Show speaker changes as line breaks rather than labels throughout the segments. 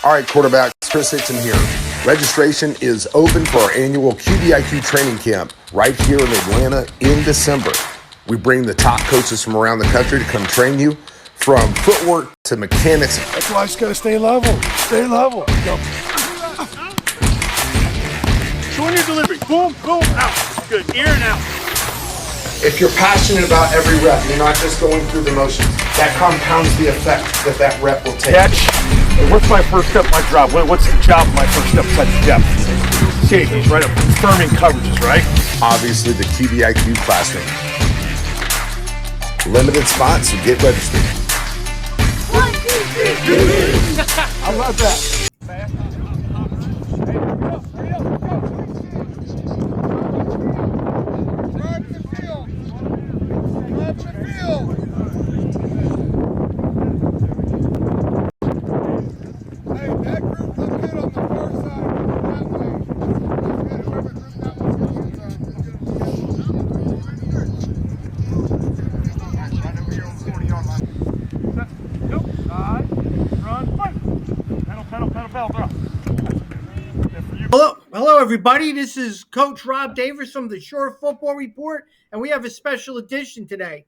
All right, quarterbacks, Chris Hixson here. Registration is open for our annual QBIQ training camp right here in Atlanta in December. We bring the top coaches from around the country to come train you, from footwork to mechanics.
That's why I just gotta stay level. Stay level. Go.
Showing your delivery. Boom, boom, out. Good. Ear and out.
If you're passionate about every rep, you're not just going through the motions. That compounds the effect that rep will take.
Catch. What's my first step, my drop? What's the job of my first step besides the depth? Safeties, right? Confirming coverages, right?
Obviously, the QBIQ classroom. Limited spots, so get registered.
1, 2, 3.
I love that.
Hello, everybody. This is Coach Rob Davis from the Shore Football Report, and we have a special edition today.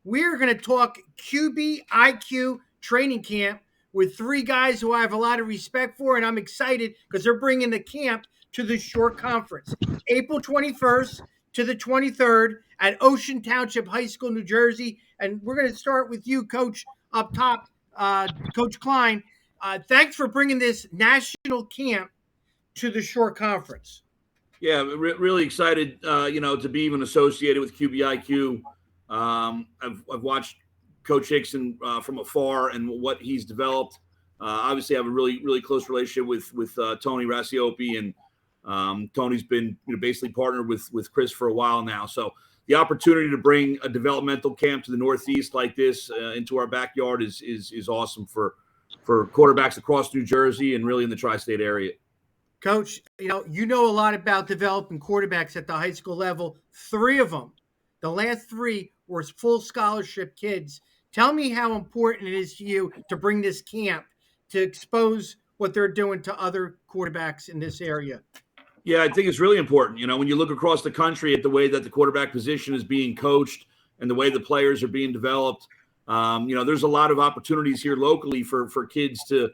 We're going to talk QBIQ training camp with three guys who I have a lot of respect for, and I'm excited because they're bringing the camp to the Shore Conference, April 21st to the 23rd at Ocean Township High School, New Jersey. And we're going to start with you, Coach, up top, Coach Klein. Thanks for bringing this national camp to the Shore Conference.
Yeah, really excited, to be even associated with QBIQ. I've watched Coach Hixson from afar and what he's developed. Obviously, I have a really, really close relationship with Tony Racioppi, and Tony's been basically partnered with Chris for a while now. So the opportunity to bring a developmental camp to the Northeast like this into our backyard is awesome for quarterbacks across New Jersey and really in the tri-state area.
Coach, you know a lot about developing quarterbacks at the high school level. 3 of them, the last 3 were full scholarship kids. Tell me how important it is to you to bring this camp to expose what they're doing to other quarterbacks in this area.
Yeah, I think it's really important. When you look across the country at the way that the quarterback position is being coached and the way the players are being developed, there's a lot of opportunities here locally for kids to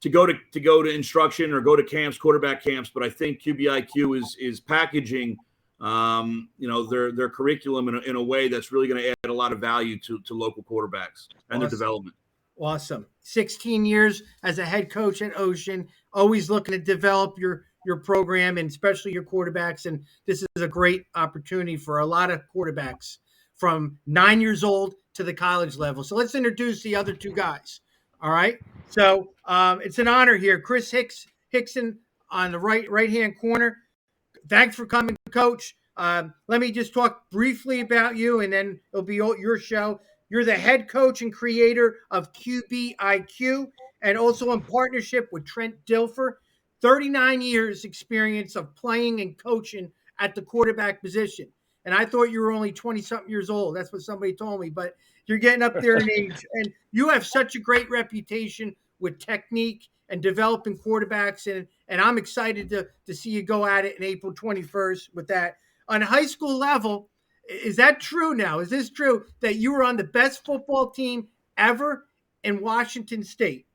go to instruction or go to camps, quarterback camps. But I think QBIQ is packaging, their curriculum in a way that's really going to add a lot of value to local quarterbacks and their development.
Awesome. 16 years as a head coach at Ocean, always looking to develop your program and especially your quarterbacks. And this is a great opportunity for a lot of quarterbacks from 9 years old to the college level. So let's introduce the other 2 guys. All right. So it's an honor here. Chris Hixson on the right-hand corner. Thanks for coming, Coach. Let me just talk briefly about you, and then it'll be your show. You're the head coach and creator of QBIQ, and also in partnership with Trent Dilfer. 39 years experience of playing and coaching at the quarterback position. And I thought you were only 20-something years old. That's what somebody told me. But you're getting up there in age. And you have such a great reputation with technique and developing quarterbacks. And I'm excited to see you go at it in April 21st with that. On a high school level, is that true now? Is this true that you were on the best football team ever in Washington State?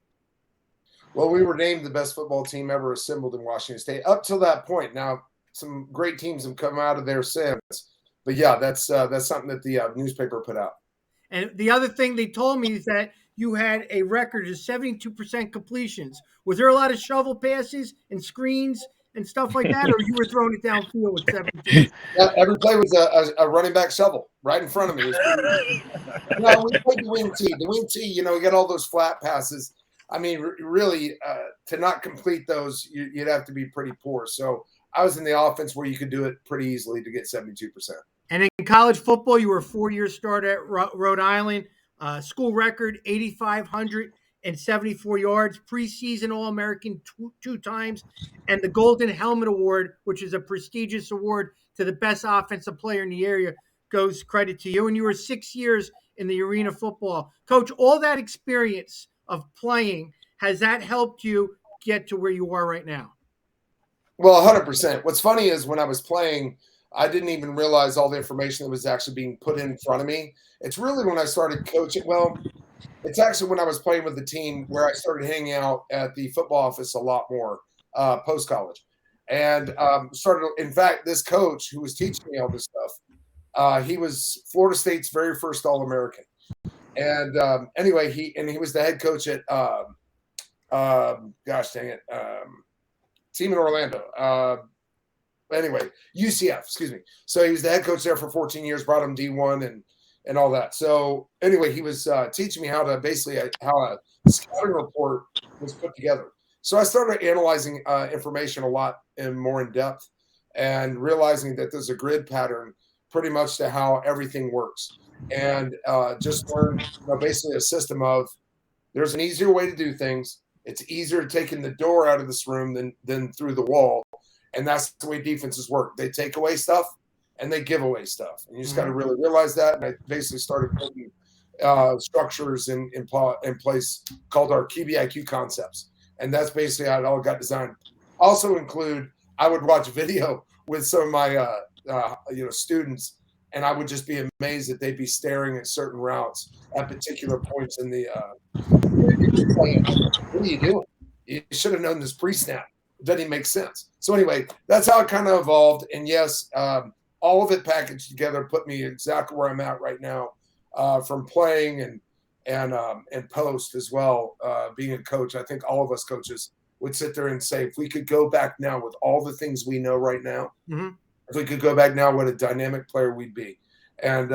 Well, we were named the best football team ever assembled in Washington State up till that point. Now, some great teams have come out of there since. But yeah, that's something that the newspaper put out.
And the other thing they told me is that you had a record of 72% completions. Was there a lot of shovel passes and screens and stuff like that, or you were throwing it downfield with 72?
Yeah, every play was a running back shovel right in front of me. We played the wing tee. The wing tee, we got all those flat passes. I mean, really, to not complete those, you'd have to be pretty poor. So I was in the offense where you could do it pretty easily to get 72%.
And in college football, you were a 4-year starter at Rhode Island. School record, 8,574 yards. Preseason All-American 2 times. And the Golden Helmet Award, which is a prestigious award to the best offensive player in the area, goes credit to you. And you were 6 years in the arena football. Coach, all that experience of playing, has that helped you get to where you are right now?
Well, 100%. What's funny is when I was playing, I didn't even realize all the information that was actually being put in front of me. It's really when I started coaching. Well, it's actually when I was playing with the team where I started hanging out at the football office a lot more post college, and started. In fact, this coach who was teaching me all this stuff, he was Florida State's very first All American, and anyway, he was the head coach at gosh dang it, team in Orlando. Anyway, UCF, excuse me. So he was the head coach there for 14 years, brought him D1 and all that. So anyway, he was teaching me how to basically how a scouting report was put together. So I started analyzing information a lot and more in depth and realizing that there's a grid pattern pretty much to how everything works. And just learned basically a system of there's an easier way to do things. It's easier taking the door out of this room than through the wall. And that's the way defenses work. They take away stuff and they give away stuff. And you just got to really realize that. And I basically started putting structures in place called our QBIQ concepts. And that's basically how it all got designed. Also include, I would watch video with some of my students, and I would just be amazed that they'd be staring at certain routes at particular points in the what are you doing? You should have known this pre-snap. It doesn't even make sense. So anyway, that's how it kind of evolved. And yes, all of it packaged together put me exactly where I'm at right now, from playing and post as well. Being a coach, I think all of us coaches would sit there and say, if we could go back now with all the things we know right now, if we could go back now, what a dynamic player we'd be. And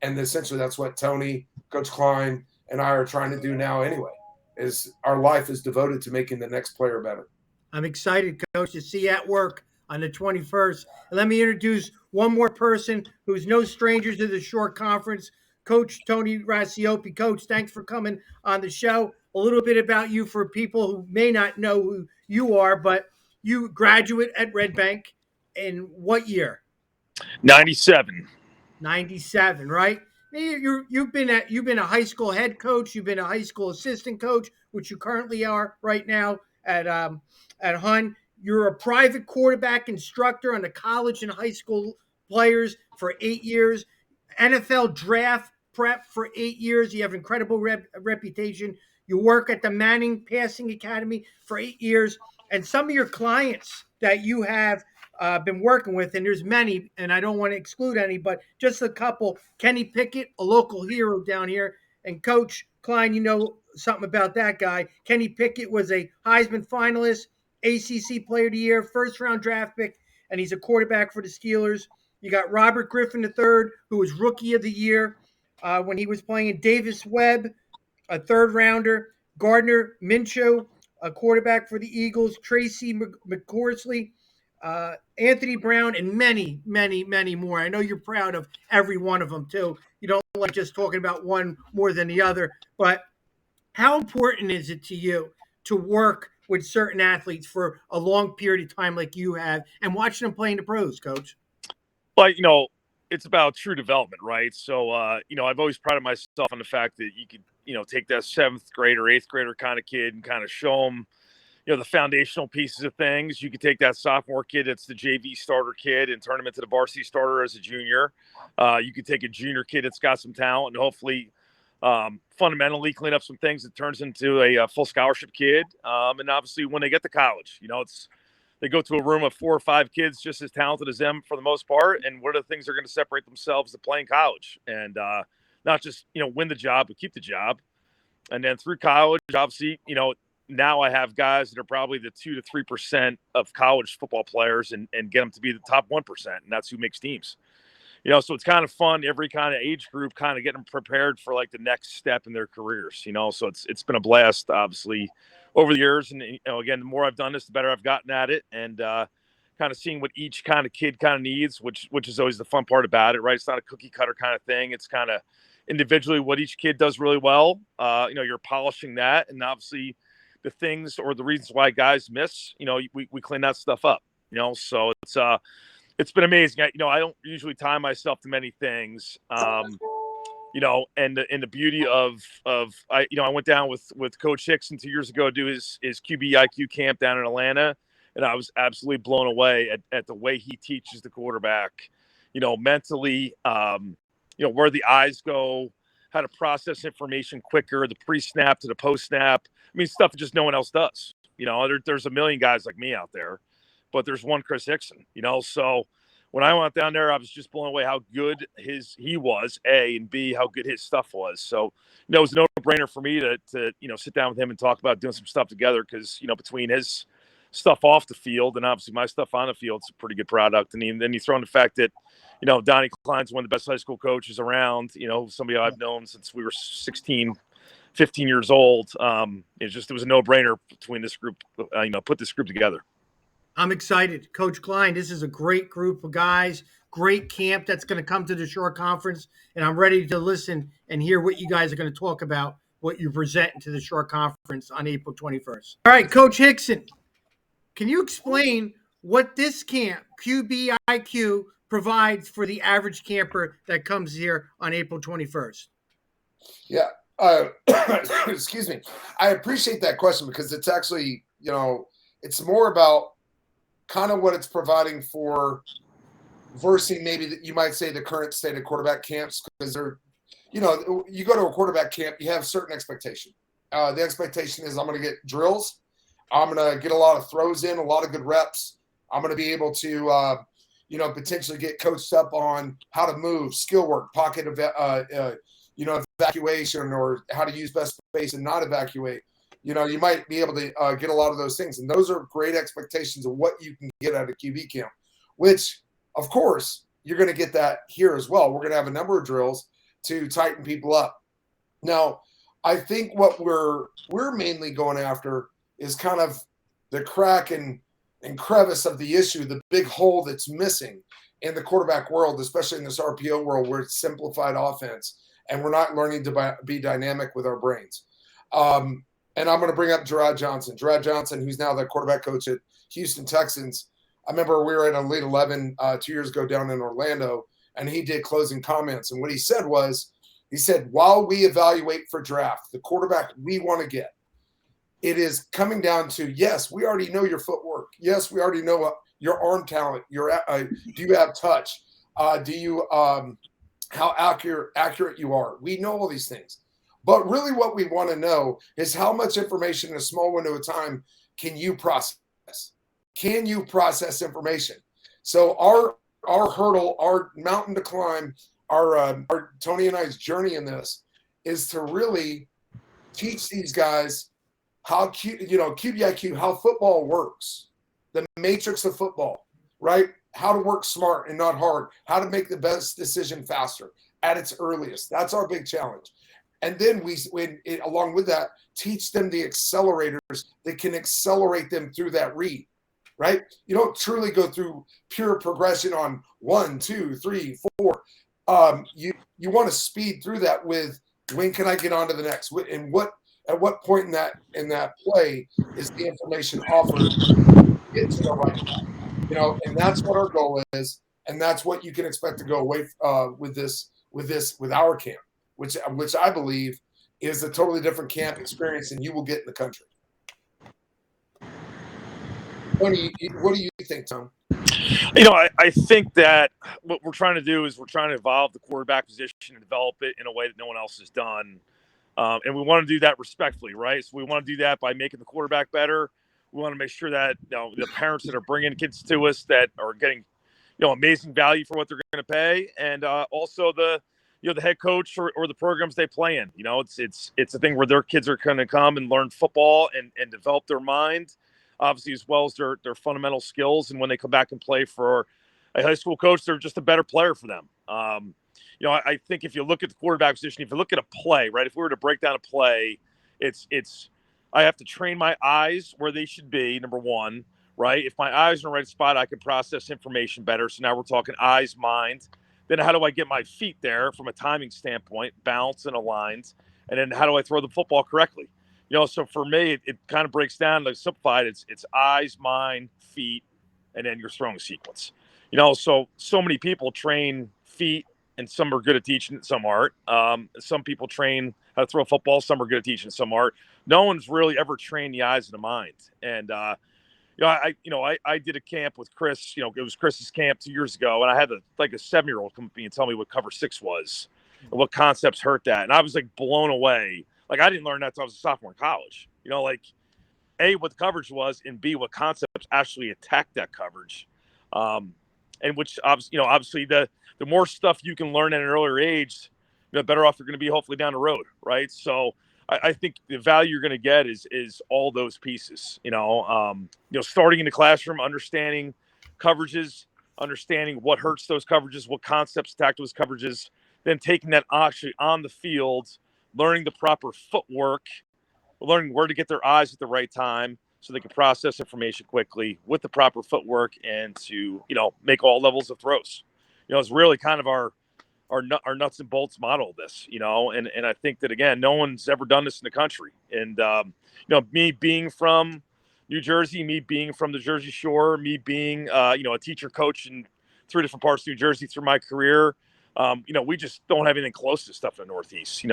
essentially that's what Tony, Coach Klein, and I are trying to do now anyway, is our life is devoted to making the next player better.
I'm excited, Coach, to see you at work on the 21st. And let me introduce one more person who's no stranger to the short conference, Coach Tony Racioppi. Coach, thanks for coming on the show. A little bit about you for people who may not know who you are, but you graduate at Red Bank in what year?
97.
97, right? You've been a high school head coach. You've been a high school assistant coach, which you currently are right now at Hun. You're a private quarterback instructor on the college and high school players for 8 years. NFL draft prep for 8 years. You have incredible reputation. You work at the Manning Passing Academy for 8 years. And some of your clients that you have been working with, and there's many, and I don't want to exclude any, but just a couple. Kenny Pickett, a local hero down here. And Coach Klein, you know something about that guy. Kenny Pickett was a Heisman finalist, ACC Player of the Year, first-round draft pick, and he's a quarterback for the Steelers. You got Robert Griffin III, who was Rookie of the Year when he was playing. Davis Webb, a third-rounder. Gardner Minshew, a quarterback for the Eagles. Tracy McCorsley, Anthony Brown, and many, many, many more. I know you're proud of every one of them, too. You don't like just talking about one more than the other. But how important is it to you to work with certain athletes for a long period of time like you have and watching them play in the pros, Coach?
But, it's about true development, right? So, I've always prided myself on the fact that you could, take that 7th grader, 8th grader kind of kid and kind of show them, the foundational pieces of things. You could take that sophomore kid that's the JV starter kid and turn him into the varsity starter as a junior. You could take a junior kid that's got some talent and hopefully fundamentally clean up some things that turns into a full scholarship kid. And obviously when they get to college, they go to a room of 4 or 5 kids just as talented as them for the most part. And what are the things that are going to separate themselves to play in college? And not just, win the job, but keep the job. And then through college, obviously, now I have guys that are probably the 2 to 3% of college football players and get them to be the top 1%. And that's who makes teams. So it's kind of fun, every kind of age group, kind of getting them prepared for like the next step in their careers, so it's been a blast, obviously, over the years. And, again, the more I've done this, the better I've gotten at it, and kind of seeing what each kind of kid kind of needs, which is always the fun part about it, right? It's not a cookie cutter kind of thing. It's kind of individually what each kid does really well. You're polishing that. And obviously the things or the reasons why guys miss, we clean that stuff up, so it's been amazing. I don't usually tie myself to many things. and the beauty of I went down with Coach Hixson 2 years ago to do his QBIQ camp down in Atlanta, and I was absolutely blown away at the way he teaches the quarterback, mentally, where the eyes go, how to process information quicker, the pre-snap to the post-snap. I mean, stuff that just no one else does. There's a million guys like me out there, but there's one Chris Hixson, so when I went down there, I was just blown away how good he was, A, and B, how good his stuff was. So, it was a no-brainer for me to sit down with him and talk about doing some stuff together because, between his stuff off the field and obviously my stuff on the field, it's a pretty good product. And then you throw in the fact that, Donnie Klein's one of the best high school coaches around, somebody I've known since we were 16, 15 years old. It was a no-brainer between this group, put this group together.
I'm excited. Coach Klein, this is a great group of guys, great camp that's going to come to the Shore Conference, and I'm ready to listen and hear what you guys are going to talk about, what you present to the Shore Conference on April 21st. All right, Coach Hixson, can you explain what this camp, QBIQ, provides for the average camper that comes here on April 21st?
Yeah. Excuse me. I appreciate that question because it's actually, it's more about kind of what it's providing for versus maybe you might say the current state of quarterback camps, because they're, you go to a quarterback camp, you have certain expectation. The expectation is I'm going to get drills. I'm going to get a lot of throws in, a lot of good reps. I'm going to be able to, potentially get coached up on how to move, skill work, pocket, evacuation, or how to use best space and not evacuate. You might be able to get a lot of those things. And those are great expectations of what you can get out of QB camp, which, of course, you're going to get that here as well. We're going to have a number of drills to tighten people up. Now, I think what we're mainly going after is kind of the crack and crevice of the issue, the big hole that's missing in the quarterback world, especially in this RPO world where it's simplified offense and we're not learning to be dynamic with our brains. And I'm going to bring up Gerard Johnson. Gerard Johnson, who's now the quarterback coach at Houston Texans. I remember we were at Elite 11 2 years ago down in Orlando, and he did closing comments. And what he said was, while we evaluate for draft, the quarterback we want to get, it is coming down to, yes, we already know your footwork. Yes, we already know your arm talent. Do you have touch? How accurate you are? We know all these things. But really what we want to know is how much information in a small window of time can you process? Can you process information? So our hurdle, our mountain to climb, our Tony and I's journey in this is to really teach these guys how QBIQ, how football works, the matrix of football, right? How to work smart and not hard, how to make the best decision faster at its earliest. That's our big challenge. And then along with that, teach them the accelerators that can accelerate them through that read, right? You don't truly go through pure progression on 1, 2, 3, 4. You want to speed through that with when can I get on to the next, and at what point in that play is the information offered get to the right guy, and that's what our goal is, and that's what you can expect to go away with our camp. Which I believe is a totally different camp experience than you will get in the country. What do you think, Tom?
I think that what we're trying to do is we're trying to evolve the quarterback position and develop it in a way that no one else has done. And we want to do that respectfully, right? So we want to do that by making the quarterback better. We want to make sure that the parents that are bringing kids to us that are getting amazing value for what they're going to pay, and also the head coach or the programs they play in. It's a thing where their kids are going to come and learn football and develop their mind, obviously, as well as their fundamental skills. And when they come back and play for a high school coach, they're just a better player for them. I think if you look at the quarterback position, if you look at a play, right, if we were to break down a play, it's I have to train my eyes where they should be, number one, right? If my eyes are in the right spot, I can process information better. So now we're talking eyes, mind. Then how do I get my feet there from a timing standpoint, balanced and aligned? And then how do I throw the football correctly? So for me, it kind of breaks down, like simplified. It's eyes, mind, feet, and then your throwing sequence. So many people train feet and some are good at teaching it, some aren't. Some people train how to throw a football, some are good at teaching, some aren't. No one's really ever trained the eyes and the mind. And I did a camp with Chris. It was Chris's camp 2 years ago, and I had a 7-year-old come up to me and tell me what cover 6 was and what concepts hurt that, and I was blown away. I didn't learn that until I was a sophomore in college. A, what the coverage was, and B, what concepts actually attack that coverage. And which obviously the more stuff you can learn at an earlier age, the better off you're going to be hopefully down the road, right? So I think the value you're going to get is all those pieces. Starting in the classroom, understanding coverages, understanding what hurts those coverages, what concepts attack those coverages, then taking that actually on the field, learning the proper footwork, learning where to get their eyes at the right time so they can process information quickly with the proper footwork and to, make all levels of throws. It's really kind of our nuts and bolts model of this, and I think that, again, no one's ever done this in the country. And, me being from New Jersey, me being from the Jersey Shore, me being, a teacher coach in 3 different parts of New Jersey through my career, we just don't have anything close to stuff in the Northeast.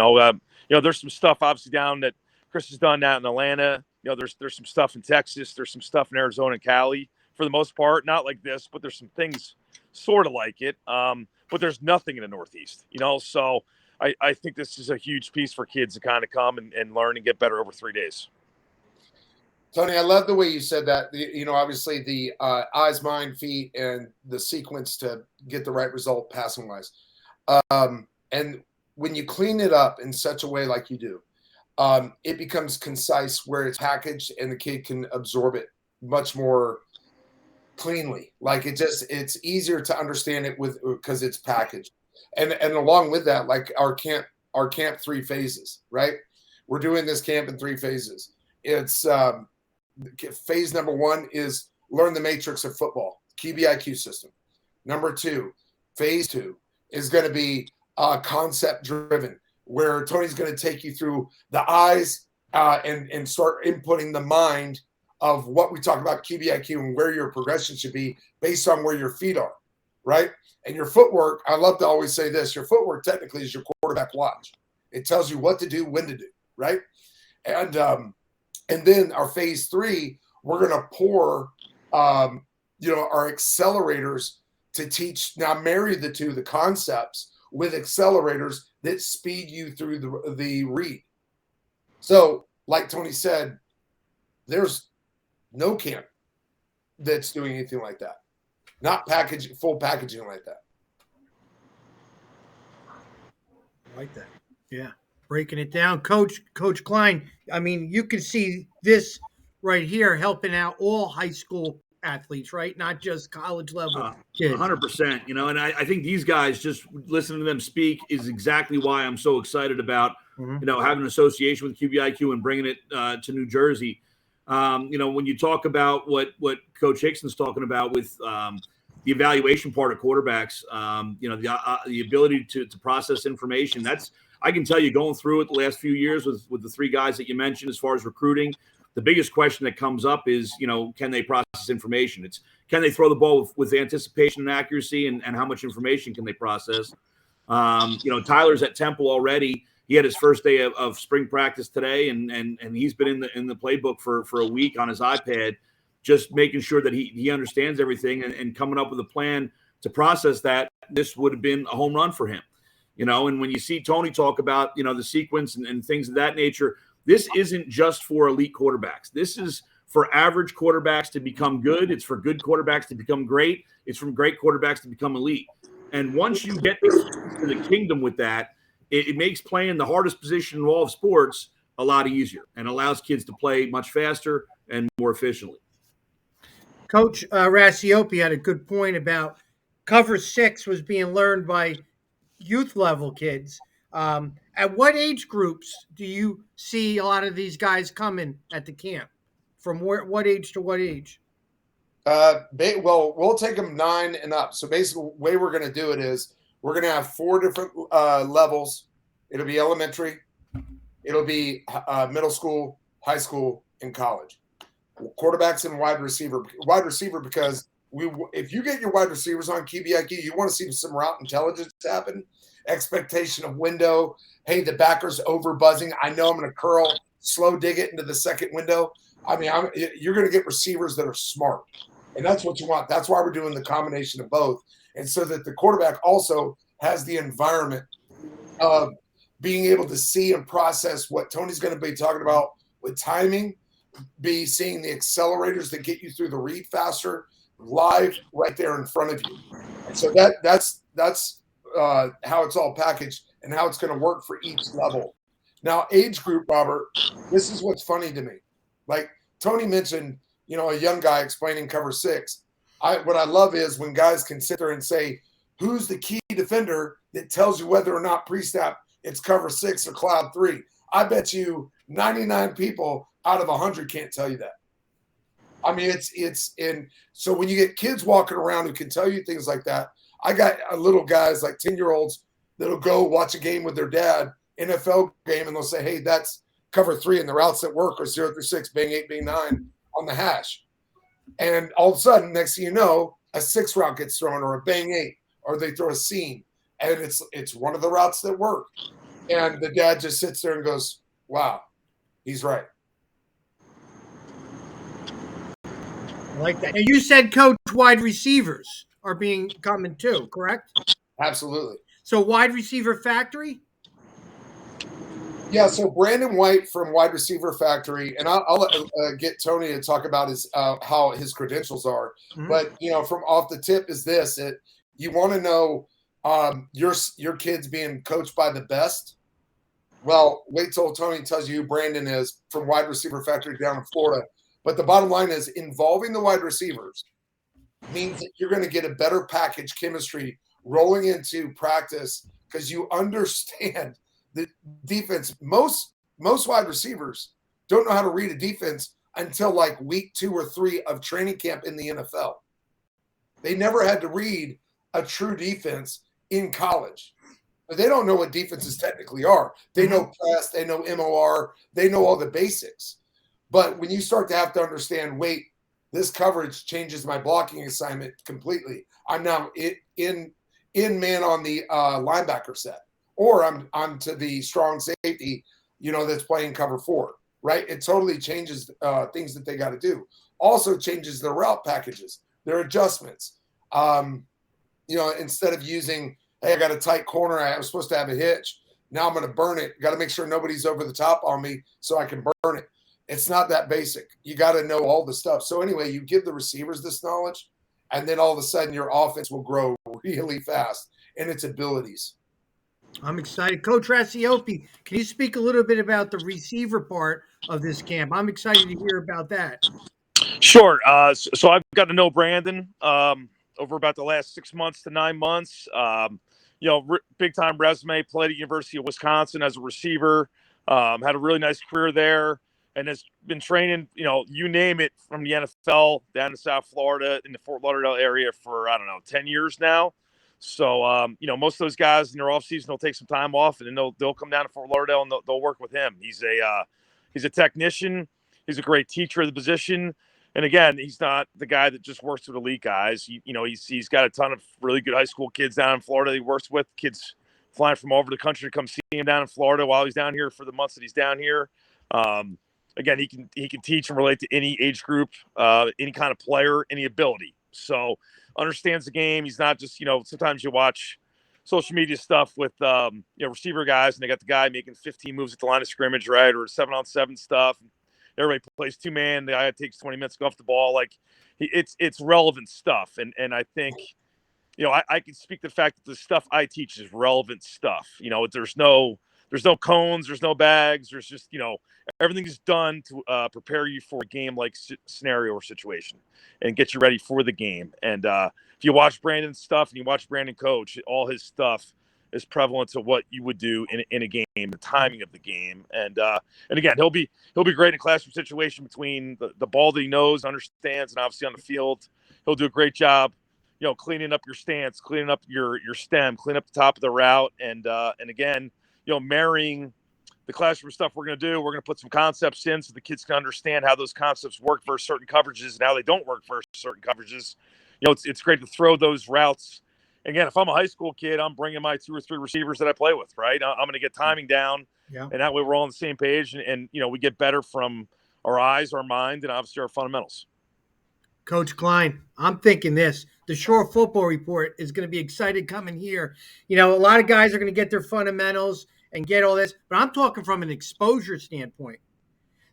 There's some stuff obviously down that Chris has done that in Atlanta. There's some stuff in Texas. There's some stuff in Arizona and Cali for the most part. Not like this, but there's some things sort of like it. But there's nothing in the Northeast, So I think this is a huge piece for kids to kind of come and learn and get better over 3 days.
Tony, I love the way you said that. Obviously the eyes, mind, feet, and the sequence to get the right result passing wise. And when you clean it up in such a way like you do, it becomes concise where it's packaged and the kid can absorb it much more cleanly. It's easier to understand it because it's packaged. And along with that, our camp 3 phases, right? We're doing this camp in 3 phases. It's phase number 1 is learn the matrix of football, QBIQ system. Number 2, phase 2 is going to be concept driven, where Tony's going to take you through the eyes and start inputting the mind of what we talk about QBIQ and where your progression should be based on where your feet are, right? And your footwork, I love to always say this, your footwork technically is your quarterback watch. It tells you what to do, when to do, right? And then our phase 3, we're going to pour, our accelerators to teach, now marry the two, the concepts with accelerators that speed you through the read. So like Tony said, there's no camp that's doing anything like that. Not full packaging like that.
I like that. Yeah. Breaking it down. Coach Klein, you can see this right here helping out all high school athletes, right? Not just college level kids.
100%. And I think these guys, just listening to them speak is exactly why I'm so excited about, having an association with QBIQ and bringing it to New Jersey. When you talk about what Coach Hixson's talking about with the evaluation part of quarterbacks, the ability to process information, I can tell you, going through it the last few years with the 3 guys that you mentioned as far as recruiting, the biggest question that comes up is, can they process information? It's, can they throw the ball with anticipation and accuracy, and how much information can they process? Tyler's at Temple already. He had his first day of spring practice today, and he's been in the playbook for a week on his iPad, just making sure that he understands everything and coming up with a plan to process that. This would have been a home run for him. And when you see Tony talk about, the sequence and things of that nature, this isn't just for elite quarterbacks. This is for average quarterbacks to become good. It's for good quarterbacks to become great. It's from great quarterbacks to become elite. And once you get to the kingdom with that, it makes playing the hardest position in all of sports a lot easier and allows kids to play much faster and more efficiently.
Coach Racioppi had a good point about cover 6 was being learned by youth level kids. At what age groups do you see a lot of these guys coming at the camp? From what age to what age?
Well, we'll take them 9 and up. So basically, the way we're going to do it is we're going to have 4 different levels. It'll be elementary, it'll be middle school, high school, and college. Quarterbacks and wide receiver. Wide receiver because if you get your wide receivers on QBIQ, you want to see some route intelligence happen, expectation of window. Hey, the backer's over buzzing. I know I'm going to curl, slow dig it into the second window. I mean, you're going to get receivers that are smart, and that's what you want. That's why we're doing the combination of both, and so that the quarterback also has the environment of being able to see and process what Tony's going to be talking about with timing, be seeing the accelerators that get you through the read faster, live right there in front of you. And so that's how it's all packaged and how it's going to work for each level. Now, age group, Robert, this is what's funny to me. Like Tony mentioned, a young guy explaining cover 6. What I love is when guys can sit there and say, who's the key defender that tells you whether or not pre-snap it's cover 6 or cloud 3? I bet you 99 people out of 100 can't tell you that. I mean, it's in. So when you get kids walking around who can tell you things like that, I got little guys like 10-year-olds that'll go watch a game with their dad, NFL game, and they'll say, hey, that's cover 3 and the routes that work are 0 through 6, bang 8, bang 9 on the hash. And all of a sudden, next thing you know, a 6 route gets thrown or a bang 8, or they throw a seam. And it's one of the routes that work. And the dad just sits there and goes, wow, he's right.
I like that. And you said, Coach, wide receivers are coming too, correct?
Absolutely.
So wide receiver factory?
Yeah, so Brandon White from Wide Receiver Factory, and I'll get Tony to talk about how his credentials are. Mm-hmm. But, from off the tip is this, you want to know your kid's being coached by the best. Well, wait till Tony tells you who Brandon is from Wide Receiver Factory down in Florida. But the bottom line is involving the wide receivers means that you're going to get a better package chemistry rolling into practice because you understand the defense. Most wide receivers don't know how to read a defense until like week 2 or 3 of training camp in the NFL. They never had to read a true defense in college. But they don't know what defenses technically are. They know press, they know MOR, they know all the basics. But when you start to have to understand, wait, this coverage changes my blocking assignment completely. I'm now in man on the linebacker set, or I'm to the strong safety, that's playing cover 4, right? It totally changes things that they got to do. Also changes their route packages, their adjustments. Instead of using, hey, I got a tight corner, I was supposed to have a hitch. Now I'm going to burn it. Got to make sure nobody's over the top on me so I can burn it. It's not that basic. You got to know all the stuff. So anyway, you give the receivers this knowledge, and then all of a sudden your offense will grow really fast in its abilities.
I'm excited. Coach Racioppi, can you speak a little bit about the receiver part of this camp? I'm excited to hear about that.
Sure. So I've got to know Brandon over about the last 6 months to 9 months. Big-time resume, played at University of Wisconsin as a receiver, had a really nice career there, and has been training, you name it, from the NFL down to South Florida in the Fort Lauderdale area for, 10 years now. So, most of those guys in their offseason, they'll take some time off, and then they'll come down to Fort Lauderdale and they'll work with him. He's a technician. He's a great teacher of the position. And again, he's not the guy that just works with elite guys. He's got a ton of really good high school kids down in Florida that he works with, kids flying from all over the country to come see him down in Florida while he's down here for the months that he's down here. Again, he can teach and relate to any age group, any kind of player, any ability. So understands the game. He's not just, sometimes you watch social media stuff with, receiver guys, and they got the guy making 15 moves at the line of scrimmage, right? Or 7-on-7 stuff. Everybody plays 2-man. The guy takes 20 minutes to go off the ball. Like it's relevant stuff. And I think, I can speak to the fact that the stuff I teach is relevant stuff. There's no cones, there's no bags. There's just, everything is done to prepare you for a game-like scenario or situation and get you ready for the game. And if you watch Brandon's stuff and you watch Brandon coach, all his stuff is prevalent to what you would do in a game, the timing of the game. And again, he'll be great in a classroom situation between the ball that he knows, understands, and obviously on the field. He'll do a great job, cleaning up your stance, cleaning up your stem, cleaning up the top of the route. And again, marrying the classroom stuff we're going to do, we're going to put some concepts in so the kids can understand how those concepts work versus certain coverages and how they don't work versus certain coverages. it's great to throw those routes. Again, if I'm a high school kid, I'm bringing my 2 or 3 receivers that I play with, right? I'm going to get timing down, and that way we're all on the same page, and we get better from our eyes, our mind, and obviously our fundamentals.
Coach Klein, I'm thinking this. The Shore Football Report is going to be excited coming here. A lot of guys are going to get their fundamentals and get all this, but I'm talking from an exposure standpoint.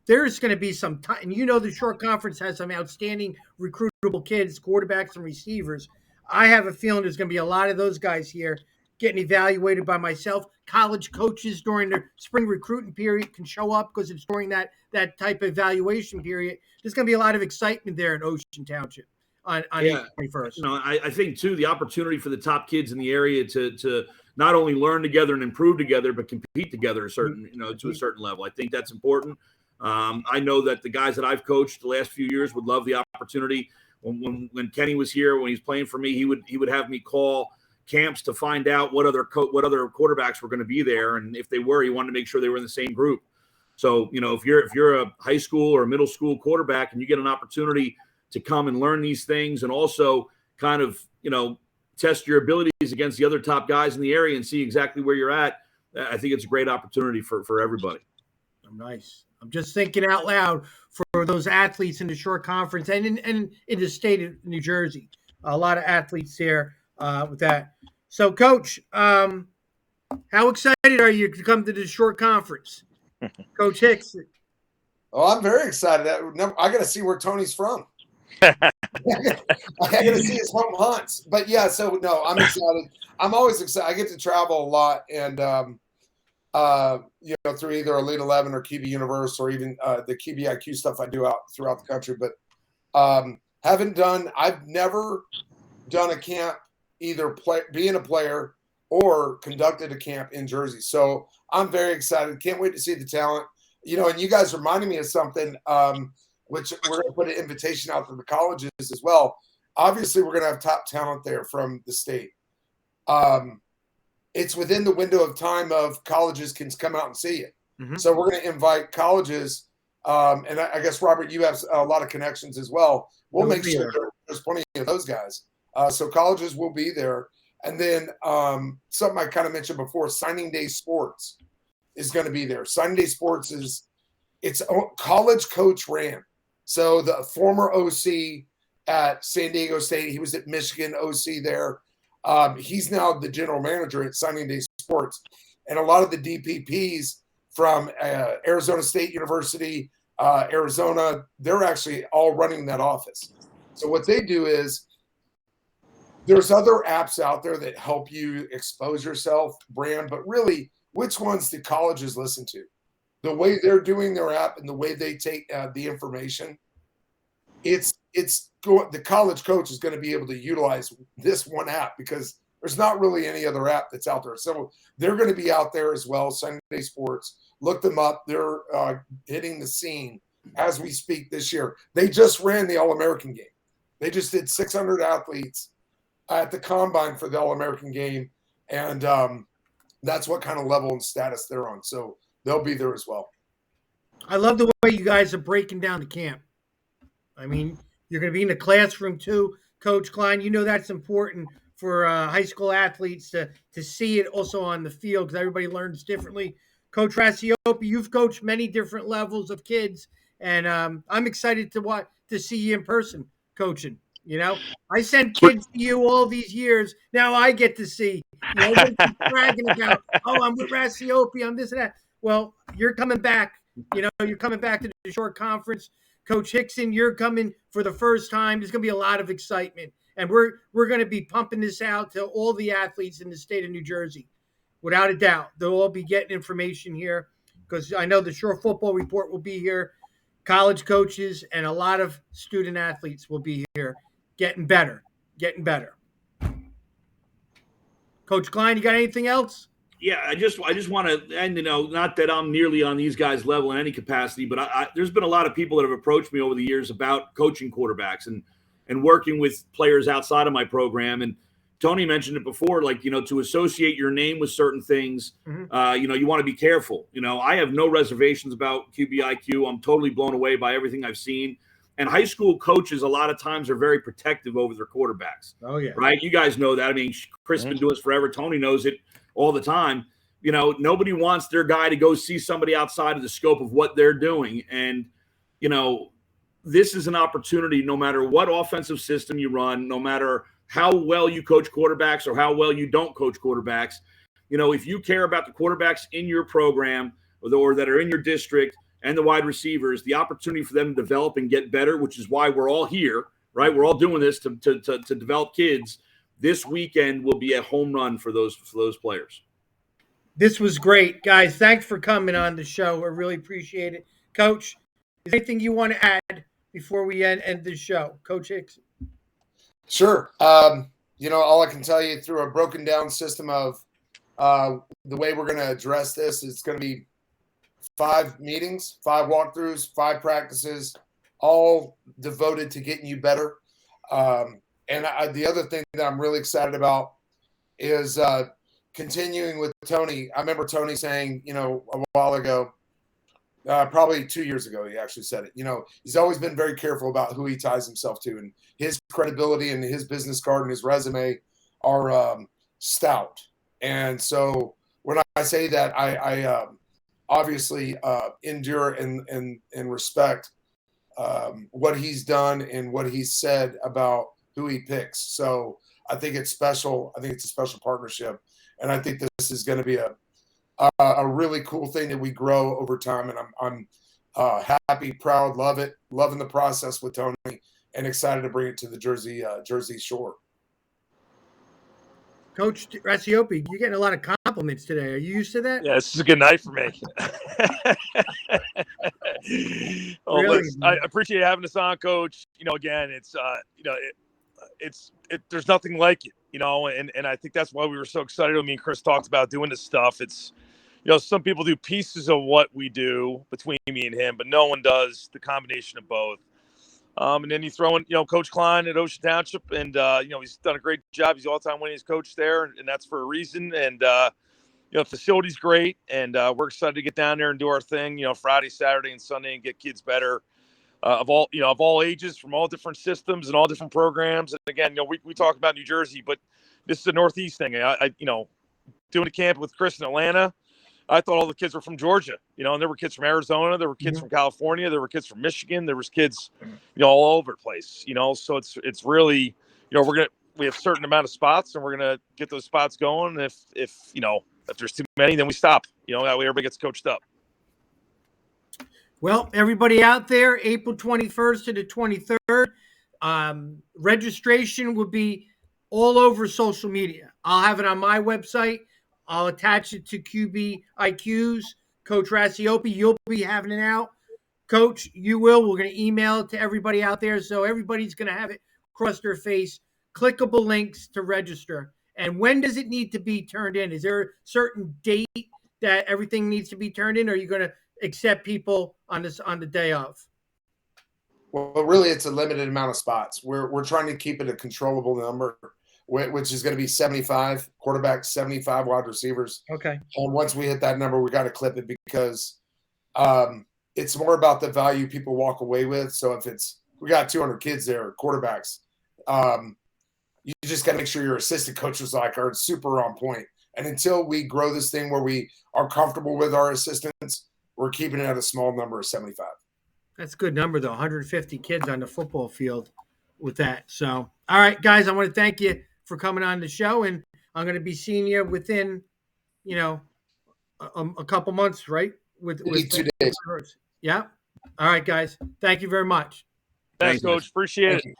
There's going to be some time, and the Shore Conference has some outstanding recruitable kids, quarterbacks, and receivers. I have a feeling there's going to be a lot of those guys here getting evaluated by myself. College coaches during the spring recruiting period can show up because it's during that type of evaluation period. There's going to be a lot of excitement there in Ocean Township on April 21st.
I think too, the opportunity for the top kids in the area to not only learn together and improve together, but compete together to a certain level. I think that's important. I know that the guys that I've coached the last few years would love the opportunity. When Kenny was here, when he's playing for me, he would have me call camps to find out what other quarterbacks were going to be there, and if they were, he wanted to make sure they were in the same group. So if you're a high school or a middle school quarterback and you get an opportunity to come and learn these things and also kind of test your abilities against the other top guys in the area and see exactly where you're at, I think it's a great opportunity for everybody.
Nice. I'm just thinking out loud for those athletes in the Shore Conference and in the state of New Jersey. A lot of athletes there with that. So, Coach, how excited are you to come to the Shore Conference? Coach Hixson.
Oh, I'm very excited. I got to see where Tony's from. I got to see his home hunts. But, yeah, so, no, I'm excited. I'm always excited. I get to travel a lot and through either Elite 11 or QB Universe or even the QBIQ stuff I do out throughout the country. But I've never done a camp, either being a player or conducted a camp in Jersey. So I'm very excited. Can't wait to see the talent. And you guys reminded me of something, which we're going to put an invitation out to the colleges as well. Obviously, we're going to have top talent there from the state. It's within the window of time of colleges can come out and see it. Mm-hmm. So we're going to invite colleges. And I guess, Robert, you have a lot of connections as well. We'll make sure there's plenty of those guys. So colleges will be there. And then something I kind of mentioned before, Signing Day Sports is going to be there. Signing Day Sports it's college coach ran. So the former OC at San Diego State, he was at Michigan OC there. He's now the general manager at Signing Day Sports. And a lot of the DPPs from Arizona State University, Arizona, they're actually all running that office. So what they do is there's other apps out there that help you expose yourself, brand, but really, which ones do colleges listen to? The way they're doing their app and the way they take the information, the college coach is going to be able to utilize this one app because there's not really any other app that's out there. So they're going to be out there as well. Sunday Sports, look them up. They're hitting the scene as we speak this year. They just ran the All-American game. They just did 600 athletes at the combine for the All-American game. And that's what kind of level and status they're on. So they'll be there as well.
I love the way you guys are breaking down the camp. I mean, you're going to be in the classroom too, Coach Klein. That's important for high school athletes to see it also on the field because everybody learns differently. Coach Racioppi, you've coached many different levels of kids, and I'm excited to see you in person coaching. I sent kids to you all these years. Now I get to see. Bragging about, I'm with Racioppi, I'm this and that. Well, you're coming back. You're coming back to the Shore Conference. Coach Hixson, you're coming for the first time. There's going to be a lot of excitement. And we're going to be pumping this out to all the athletes in the state of New Jersey. Without a doubt. They'll all be getting information here because I know the Shore Football Report will be here. College coaches and a lot of student athletes will be here getting better. Coach Klein, you got anything else?
Yeah, I just want to, and not that I'm nearly on these guys' level in any capacity, but there's been a lot of people that have approached me over the years about coaching quarterbacks and working with players outside of my program. And Tony mentioned it before, to associate your name with certain things, mm-hmm. You want to be careful. I have no reservations about QBIQ. I'm totally blown away by everything I've seen. And high school coaches a lot of times are very protective over their quarterbacks.
Oh, yeah.
Right? You guys know that. I mean, Chris has been doing this forever. Tony knows it all the time. You know, nobody wants their guy to go see somebody outside of the scope of what they're doing. And, you know, this is an opportunity, no matter what offensive system you run, no matter how well you coach quarterbacks or how well you don't coach quarterbacks. You know, if you care about the quarterbacks in your program or that are in your district and the wide receivers, the opportunity for them to develop and get better, which is why we're all here, right? We're all doing this to develop kids. This weekend will be a home run for those players.
This was great, guys. Thanks for coming on the show. I really appreciate it. Coach, is there anything you want to add before we end the show? Coach Hixson.
Sure. You know, all I can tell you through a broken down system of the way we're going to address this, it's going to be 5 meetings, 5 walkthroughs, 5 practices, all devoted to getting you better. And the other thing that I'm really excited about is continuing with Tony. I remember Tony saying, you know, a while ago, probably 2 years ago, he actually said it. You know, he's always been very careful about who he ties himself to, and his credibility and his business card and his resume are stout. And so when I say that, I obviously endure and respect what he's done and what he's said about who he picks. So I think it's special. I think it's a special partnership, and I think this is going to be a really cool thing that we grow over time. And I'm happy, proud, loving the process with Tony, and excited to bring it to the Jersey Shore.
Coach Racioppi, you're getting a lot of compliments today. Are you used to that?
Yeah, this is a good night for me.
Really,
I appreciate having us on, Coach. You know, again, it's you know, there's nothing like it, you know, and I think that's why we were so excited when me and Chris talked about doing this stuff. It's, you know, some people do pieces of what we do between me and him, but no one does the combination of both. And then you throw in, you know, Coach Klein at Ocean Township, and you know, he's done a great job. He's all-time winningest coach there, and that's for a reason. And you know, the facility's great, and we're excited to get down there and do our thing, you know, Friday, Saturday, and Sunday, and get kids better of all ages, from all different systems and all different programs. And again, you know, we talk about New Jersey, but this is a Northeast thing. I you know, doing a camp with Chris in Atlanta, I thought all the kids were from Georgia, you know, and there were kids from Arizona, there were kids from California, there were kids from Michigan, there was kids, you know, all over the place, you know. So it's really, you know, we have a certain amount of spots, and we're gonna get those spots going. And if you know, if there's too many, then we stop. You know, that way everybody gets coached up.
Well, everybody out there, April 21st to the 23rd, registration will be all over social media. I'll have it on my website. I'll attach it to QBIQ's. Coach Racioppi, you'll be having it out. Coach, you will. We're going to email it to everybody out there, so everybody's going to have it across their face. Clickable links to register. And when does it need to be turned in? Is there a certain date that everything needs to be turned in, or are you going to accept people on the day of?
Well, really, it's a limited amount of spots. We're trying to keep it a controllable number, which is going to be 75 quarterbacks, 75 wide receivers.
Okay.
And once we hit that number, we got to clip it, because it's more about the value people walk away with. So if we got 200 kids there, quarterbacks, you just got to make sure your assistant coaches are super on point. And until we grow this thing where we are comfortable with our assistants, we're keeping it at a small number of 75.
That's a good number, though. 150 kids on the football field with that. So, all right, guys, I want to thank you for coming on the show, and I'm going to be seeing you within, you know, a couple months, right? With
2 days.
Yeah. All right, guys. Thank you very much.
Thanks, Coach. Appreciate it.